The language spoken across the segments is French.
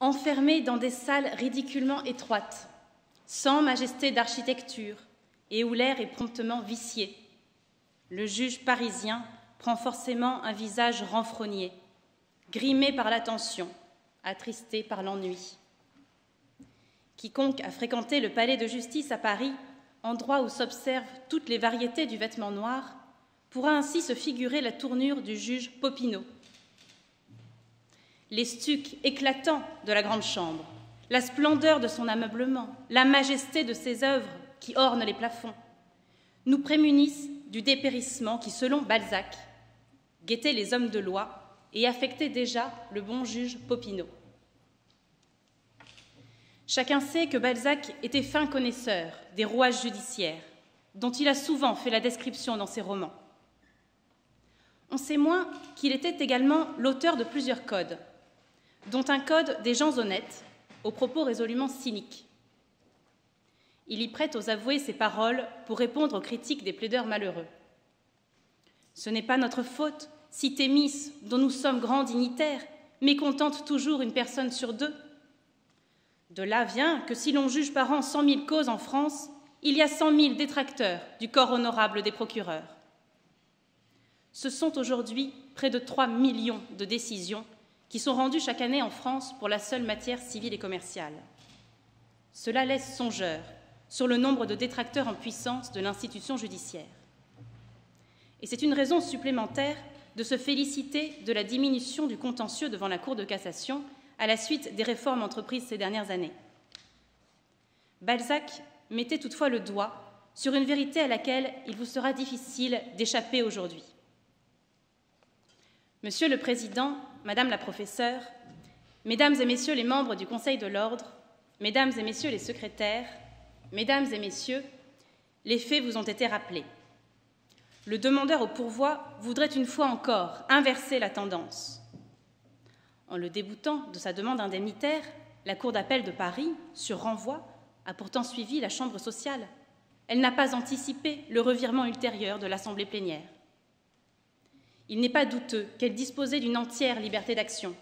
enfermé dans des salles ridiculement étroites, sans majesté d'architecture et où l'air est promptement vicié, le juge parisien prend forcément un visage renfrogné, grimé par la tension, attristé par l'ennui. Quiconque a fréquenté le palais de justice à Paris, endroit où s'observent toutes les variétés du vêtement noir, pourra ainsi se figurer la tournure du juge Popinot. Les stucs éclatants de la grande chambre, la splendeur de son ameublement, la majesté de ses œuvres qui ornent les plafonds, nous prémunissent du dépérissement qui, selon Balzac, guettait les hommes de loi et affectait déjà le bon juge Popinot. Chacun sait que Balzac était fin connaisseur des rouages judiciaires, dont il a souvent fait la description dans ses romans. On sait moins qu'il était également l'auteur de plusieurs codes, dont un code des gens honnêtes, aux propos résolument cyniques. Il y prête aux avoués ses paroles pour répondre aux critiques des plaideurs malheureux. Ce n'est pas notre faute si Thémis, dont nous sommes grands dignitaires, mécontente toujours une personne sur deux. De là vient que si l'on juge par an 100 000 causes en France, il y a 100 000 détracteurs du corps honorable des procureurs. Ce sont aujourd'hui près de 3 millions de décisions qui sont rendues chaque année en France pour la seule matière civile et commerciale. Cela laisse songeur sur le nombre de détracteurs en puissance de l'institution judiciaire. Et c'est une raison supplémentaire de se féliciter de la diminution du contentieux devant la Cour de cassation à la suite des réformes entreprises ces dernières années. Balzac mettait toutefois le doigt sur une vérité à laquelle il vous sera difficile d'échapper aujourd'hui. Monsieur le Président, Madame la Professeure, Mesdames et Messieurs les membres du Conseil de l'Ordre, Mesdames et Messieurs les secrétaires, Mesdames et Messieurs, les faits vous ont été rappelés. Le demandeur au pourvoi voudrait une fois encore inverser la tendance. En le déboutant de sa demande indemnitaire, la Cour d'appel de Paris, sur renvoi, a pourtant suivi la Chambre sociale. Elle n'a pas anticipé le revirement ultérieur de l'Assemblée plénière. Il n'est pas douteux qu'elle disposait d'une entière liberté d'action.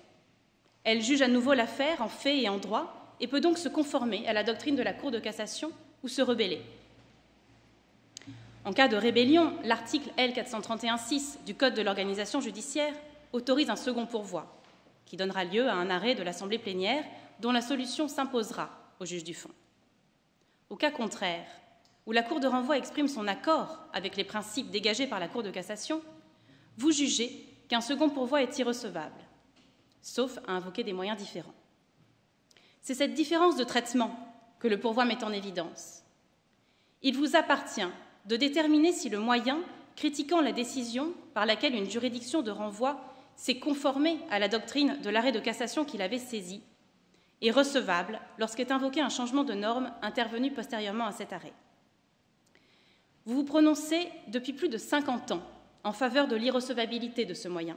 Elle juge à nouveau l'affaire en fait et en droit et peut donc se conformer à la doctrine de la Cour de cassation ou se rebeller. En cas de rébellion, l'article L431-6 du Code de l'organisation judiciaire autorise un second pourvoi, qui donnera lieu à un arrêt de l'Assemblée plénière dont la solution s'imposera au juge du fond. Au cas contraire, où la Cour de renvoi exprime son accord avec les principes dégagés par la Cour de cassation, vous jugez qu'un second pourvoi est irrecevable, sauf à invoquer des moyens différents. C'est cette différence de traitement que le pourvoi met en évidence. Il vous appartient de déterminer si le moyen critiquant la décision par laquelle une juridiction de renvoi s'est conformée à la doctrine de l'arrêt de cassation qu'il avait saisi est recevable lorsqu'est invoqué un changement de norme intervenu postérieurement à cet arrêt. Vous vous prononcez depuis plus de 50 ans en faveur de l'irrecevabilité de ce moyen.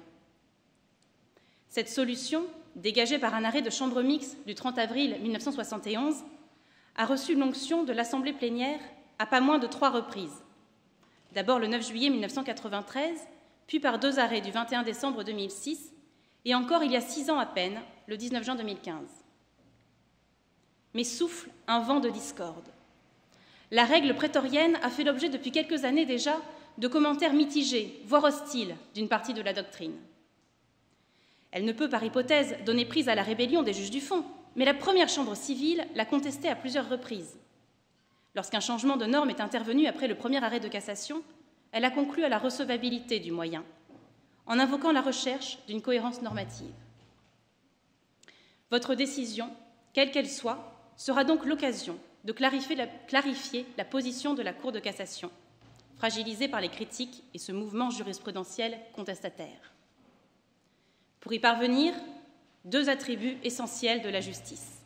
Cette solution, dégagée par un arrêt de chambre mixte du 30 avril 1971, a reçu l'onction de l'Assemblée plénière à pas moins de 3 reprises. D'abord le 9 juillet 1993, puis par 2 arrêts du 21 décembre 2006, et encore il y a 6 ans à peine, le 19 juin 2015. Mais souffle un vent de discorde. La règle prétorienne a fait l'objet depuis quelques années déjà de commentaires mitigés, voire hostiles, d'une partie de la doctrine. Elle ne peut, par hypothèse, donner prise à la rébellion des juges du fond, mais la première chambre civile l'a contestée à plusieurs reprises. Lorsqu'un changement de norme est intervenu après le premier arrêt de cassation, elle a conclu à la recevabilité du moyen, en invoquant la recherche d'une cohérence normative. Votre décision, quelle qu'elle soit, sera donc l'occasion de clarifier la position de la Cour de cassation, fragilisée par les critiques et ce mouvement jurisprudentiel contestataire. Pour y parvenir, 2 attributs essentiels de la justice.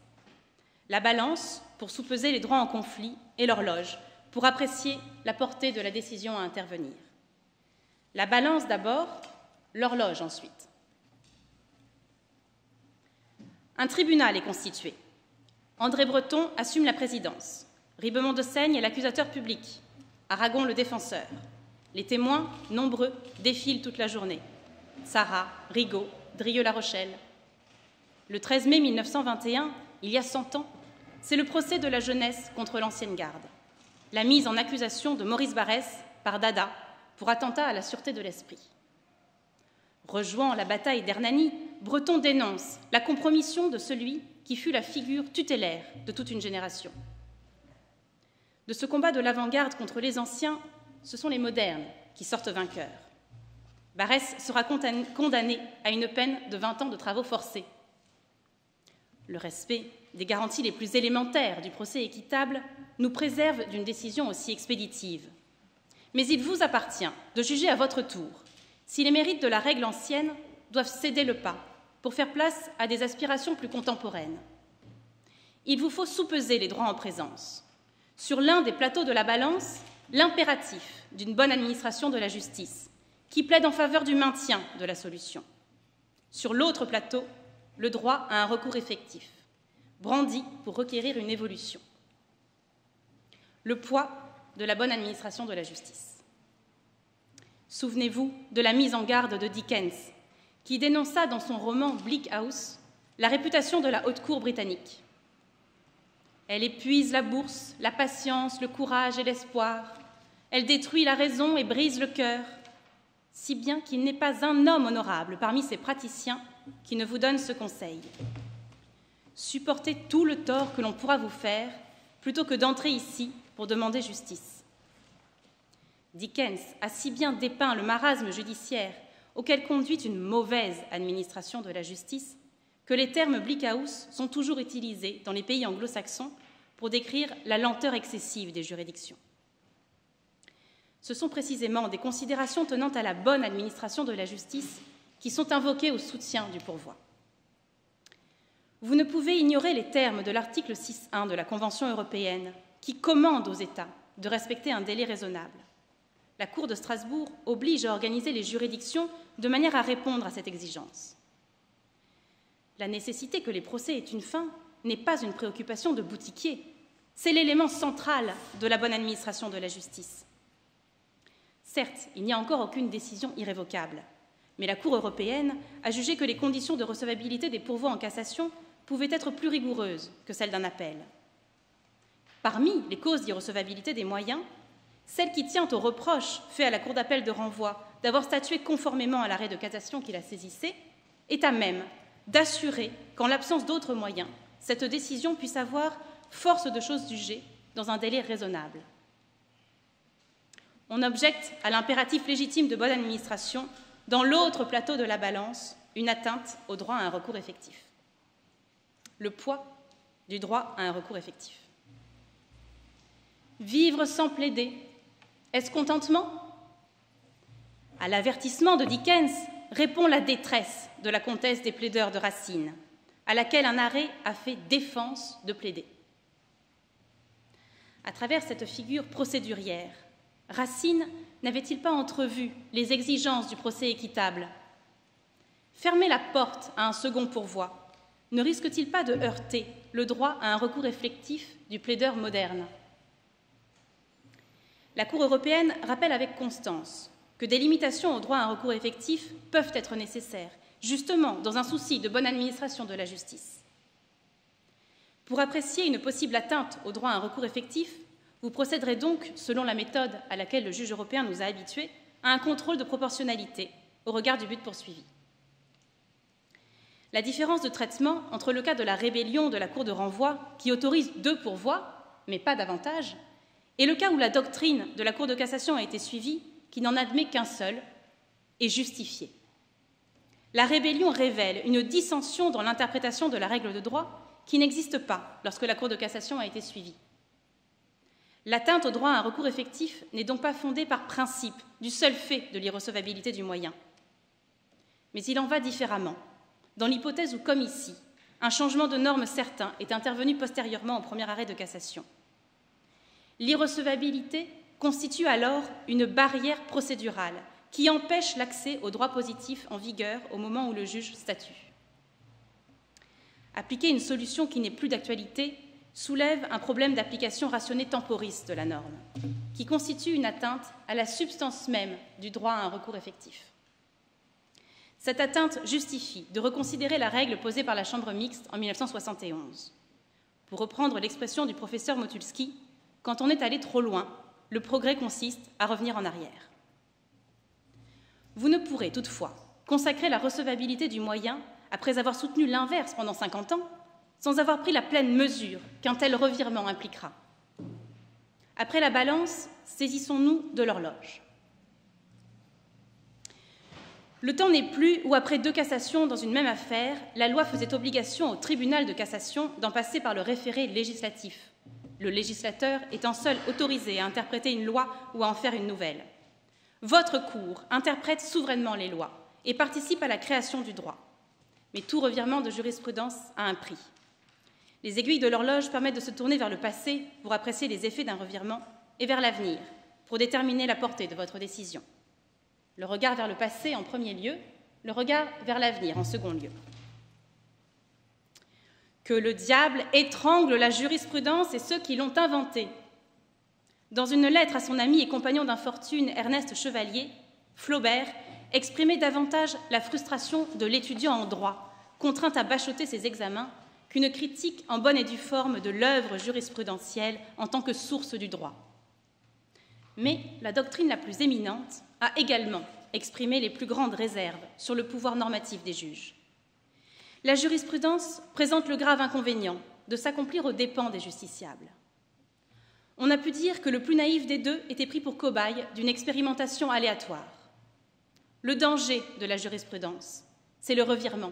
La balance, pour soupeser les droits en conflit, et l'horloge, pour apprécier la portée de la décision à intervenir. La balance d'abord, l'horloge ensuite. Un tribunal est constitué. André Breton assume la présidence. Ribemont de Seigne est l'accusateur public. Aragon le défenseur. Les témoins, nombreux, défilent toute la journée. Sarrat, Rigaud, Drieux-La Rochelle. Le 13 mai 1921, il y a 100 ans, c'est le procès de la jeunesse contre l'ancienne garde, la mise en accusation de Maurice Barrès par Dada pour attentat à la sûreté de l'esprit. Rejoint la bataille d'Hernani, Breton dénonce la compromission de celui qui fut la figure tutélaire de toute une génération. De ce combat de l'avant-garde contre les anciens, ce sont les modernes qui sortent vainqueurs. Barrès sera condamné à une peine de 20 ans de travaux forcés. Le respect des garanties les plus élémentaires du procès équitable nous préserve d'une décision aussi expéditive. Mais il vous appartient de juger à votre tour si les mérites de la règle ancienne doivent céder le pas pour faire place à des aspirations plus contemporaines. Il vous faut soupeser les droits en présence. Sur l'un des plateaux de la balance, l'impératif d'une bonne administration de la justice, qui plaide en faveur du maintien de la solution. Sur l'autre plateau, le droit à un recours effectif, brandi pour requérir une évolution. Le poids de la bonne administration de la justice. Souvenez-vous de la mise en garde de Dickens, qui dénonça dans son roman Bleak House la réputation de la haute cour britannique. Elle épuise la bourse, la patience, le courage et l'espoir. Elle détruit la raison et brise le cœur, si bien qu'il n'est pas un homme honorable parmi ses praticiens qui ne vous donne ce conseil. Supportez tout le tort que l'on pourra vous faire, plutôt que d'entrer ici pour demander justice. Dickens a si bien dépeint le marasme judiciaire auquel conduit une mauvaise administration de la justice que les termes Bleak House sont toujours utilisés dans les pays anglo-saxons pour décrire la lenteur excessive des juridictions. Ce sont précisément des considérations tenant à la bonne administration de la justice qui sont invoquées au soutien du pourvoi. Vous ne pouvez ignorer les termes de l'article 6.1 de la Convention européenne qui commande aux États de respecter un délai raisonnable. La Cour de Strasbourg oblige à organiser les juridictions de manière à répondre à cette exigence. La nécessité que les procès aient une fin n'est pas une préoccupation de boutiquier, c'est l'élément central de la bonne administration de la justice. Certes, il n'y a encore aucune décision irrévocable, mais la Cour européenne a jugé que les conditions de recevabilité des pourvois en cassation pouvaient être plus rigoureuses que celles d'un appel. Parmi les causes d'irrecevabilité des moyens, celle qui tient au reproche fait à la Cour d'appel de renvoi d'avoir statué conformément à l'arrêt de cassation qui la saisissait est à même d'assurer qu'en l'absence d'autres moyens, cette décision puisse avoir force de chose jugée dans un délai raisonnable. On objecte à l'impératif légitime de bonne administration dans l'autre plateau de la balance, une atteinte au droit à un recours effectif. Le poids du droit à un recours effectif. Vivre sans plaider, est-ce contentement? À l'avertissement de Dickens répond la détresse de la comtesse des plaideurs de Racine, à laquelle un arrêt a fait défense de plaider. À travers cette figure procédurière, Racine n'avait-il pas entrevu les exigences du procès équitable? Fermer la porte à un second pourvoi ne risque-t-il pas de heurter le droit à un recours effectif du plaideur moderne? La Cour européenne rappelle avec constance que des limitations au droit à un recours effectif peuvent être nécessaires, justement dans un souci de bonne administration de la justice. Pour apprécier une possible atteinte au droit à un recours effectif, vous procéderez donc, selon la méthode à laquelle le juge européen nous a habitués, à un contrôle de proportionnalité au regard du but poursuivi. La différence de traitement entre le cas de la rébellion de la Cour de renvoi, qui autorise 2 pourvois, mais pas davantage, et le cas où la doctrine de la Cour de cassation a été suivie, qui n'en admet qu'un seul, est justifiée. La rébellion révèle une dissension dans l'interprétation de la règle de droit qui n'existe pas lorsque la Cour de cassation a été suivie. L'atteinte au droit à un recours effectif n'est donc pas fondée par principe du seul fait de l'irrecevabilité du moyen. Mais il en va différemment, dans l'hypothèse où, comme ici, un changement de norme certain est intervenu postérieurement au premier arrêt de cassation. L'irrecevabilité constitue alors une barrière procédurale qui empêche l'accès au droit positif en vigueur au moment où le juge statue. Appliquer une solution qui n'est plus d'actualité soulève un problème d'application rationnée temporiste de la norme, qui constitue une atteinte à la substance même du droit à un recours effectif. Cette atteinte justifie de reconsidérer la règle posée par la Chambre mixte en 1971. Pour reprendre l'expression du professeur Motulski, quand on est allé trop loin, le progrès consiste à revenir en arrière. Vous ne pourrez toutefois consacrer la recevabilité du moyen après avoir soutenu l'inverse pendant 50 ans, sans avoir pris la pleine mesure qu'un tel revirement impliquera. Après la balance, saisissons-nous de l'horloge. Le temps n'est plus où, après 2 cassations dans une même affaire, la loi faisait obligation au tribunal de cassation d'en passer par le référé législatif, le législateur étant seul autorisé à interpréter une loi ou à en faire une nouvelle. Votre cour interprète souverainement les lois et participe à la création du droit. Mais tout revirement de jurisprudence a un prix. Les aiguilles de l'horloge permettent de se tourner vers le passé pour apprécier les effets d'un revirement et vers l'avenir pour déterminer la portée de votre décision. Le regard vers le passé en premier lieu, le regard vers l'avenir en second lieu. Que le diable étrangle la jurisprudence et ceux qui l'ont inventée. Dans une lettre à son ami et compagnon d'infortune Ernest Chevalier, Flaubert exprimait davantage la frustration de l'étudiant en droit, contraint à bachoter ses examens, qu'une critique en bonne et due forme de l'œuvre jurisprudentielle en tant que source du droit. Mais la doctrine la plus éminente a également exprimé les plus grandes réserves sur le pouvoir normatif des juges. La jurisprudence présente le grave inconvénient de s'accomplir aux dépens des justiciables. On a pu dire que le plus naïf des deux était pris pour cobaye d'une expérimentation aléatoire. Le danger de la jurisprudence, c'est le revirement,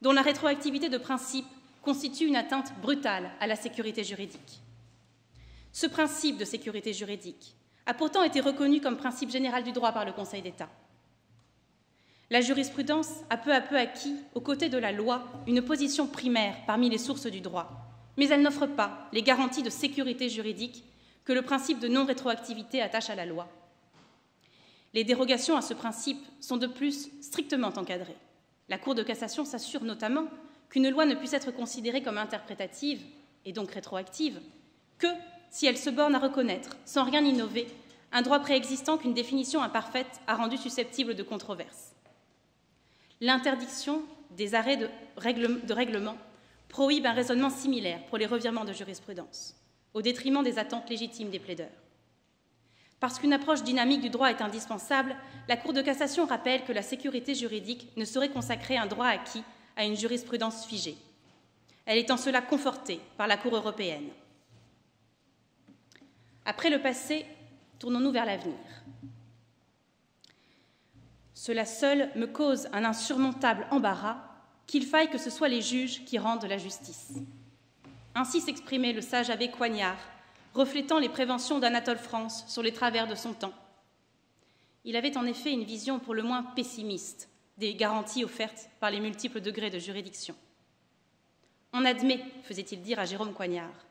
dont la rétroactivité de principe constitue une atteinte brutale à la sécurité juridique. Ce principe de sécurité juridique a pourtant été reconnu comme principe général du droit par le Conseil d'État. La jurisprudence a peu à peu acquis, aux côtés de la loi, une position primaire parmi les sources du droit, mais elle n'offre pas les garanties de sécurité juridique que le principe de non-rétroactivité attache à la loi. Les dérogations à ce principe sont de plus strictement encadrées. La Cour de cassation s'assure notamment qu'une loi ne puisse être considérée comme interprétative, et donc rétroactive, que si elle se borne à reconnaître, sans rien innover, un droit préexistant qu'une définition imparfaite a rendu susceptible de controverse. L'interdiction des arrêts de règlement prohibe un raisonnement similaire pour les revirements de jurisprudence, au détriment des attentes légitimes des plaideurs. Parce qu'une approche dynamique du droit est indispensable, la Cour de cassation rappelle que la sécurité juridique ne saurait consacrer un droit acquis à une jurisprudence figée. Elle est en cela confortée par la Cour européenne. Après le passé, tournons-nous vers l'avenir. Cela seul me cause un insurmontable embarras qu'il faille que ce soit les juges qui rendent la justice. Ainsi s'exprimait le sage abbé Coignard, reflétant les préventions d'Anatole France sur les travers de son temps. Il avait en effet une vision pour le moins pessimiste des garanties offertes par les multiples degrés de juridiction. On admet, faisait-il dire à Jérôme Coignard,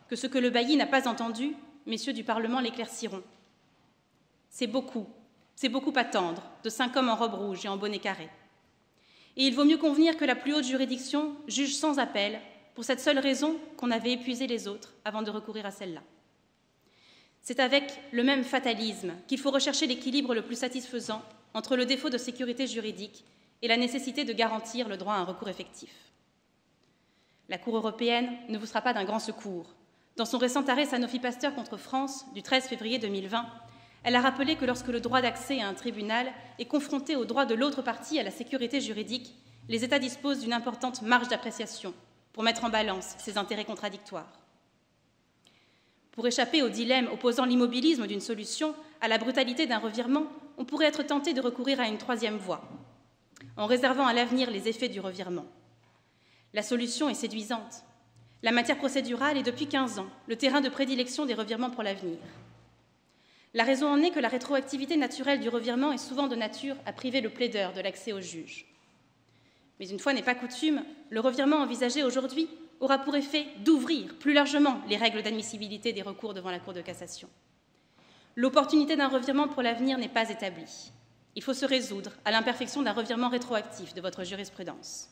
que ce que le bailli n'a pas entendu, messieurs du Parlement l'éclairciront. C'est beaucoup attendre de 5 hommes en robe rouge et en bonnet carré. Et il vaut mieux convenir que la plus haute juridiction juge sans appel, pour cette seule raison qu'on avait épuisé les autres avant de recourir à celle-là. C'est avec le même fatalisme qu'il faut rechercher l'équilibre le plus satisfaisant entre le défaut de sécurité juridique et la nécessité de garantir le droit à un recours effectif. La Cour européenne ne vous sera pas d'un grand secours. Dans son récent arrêt Sanofi Pasteur contre France du 13 février 2020, elle a rappelé que lorsque le droit d'accès à un tribunal est confronté au droit de l'autre partie à la sécurité juridique, les États disposent d'une importante marge d'appréciation pour mettre en balance ces intérêts contradictoires. Pour échapper au dilemme opposant l'immobilisme d'une solution à la brutalité d'un revirement, on pourrait être tenté de recourir à une troisième voie, en réservant à l'avenir les effets du revirement. La solution est séduisante. La matière procédurale est depuis 15 ans le terrain de prédilection des revirements pour l'avenir. La raison en est que la rétroactivité naturelle du revirement est souvent de nature à priver le plaideur de l'accès au juge. Mais une fois n'est pas coutume, le revirement envisagé aujourd'hui aura pour effet d'ouvrir plus largement les règles d'admissibilité des recours devant la Cour de cassation. L'opportunité d'un revirement pour l'avenir n'est pas établie. Il faut se résoudre à l'imperfection d'un revirement rétroactif de votre jurisprudence.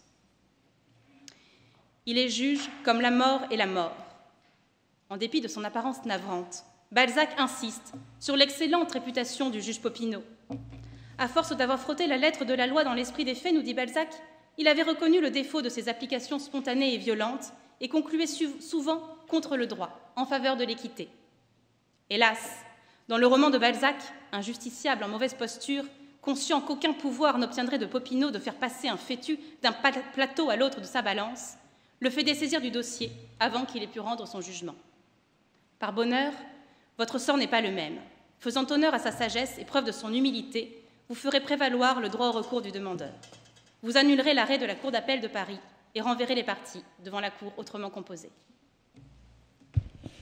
Il est juge comme la mort est la mort. En dépit de son apparence navrante, Balzac insiste sur l'excellente réputation du juge Popinot. À force d'avoir frotté la lettre de la loi dans l'esprit des faits, nous dit Balzac, il avait reconnu le défaut de ces applications spontanées et violentes et concluait souvent contre le droit, en faveur de l'équité. Hélas, dans le roman de Balzac, un justiciable en mauvaise posture, conscient qu'aucun pouvoir n'obtiendrait de Popinot de faire passer un fétu d'un plateau à l'autre de sa balance, le fait dessaisir du dossier avant qu'il ait pu rendre son jugement. Par bonheur, votre sort n'est pas le même. Faisant honneur à sa sagesse et preuve de son humilité, vous ferez prévaloir le droit au recours du demandeur. Vous annulerez l'arrêt de la Cour d'appel de Paris et renverrez les parties devant la Cour autrement composée.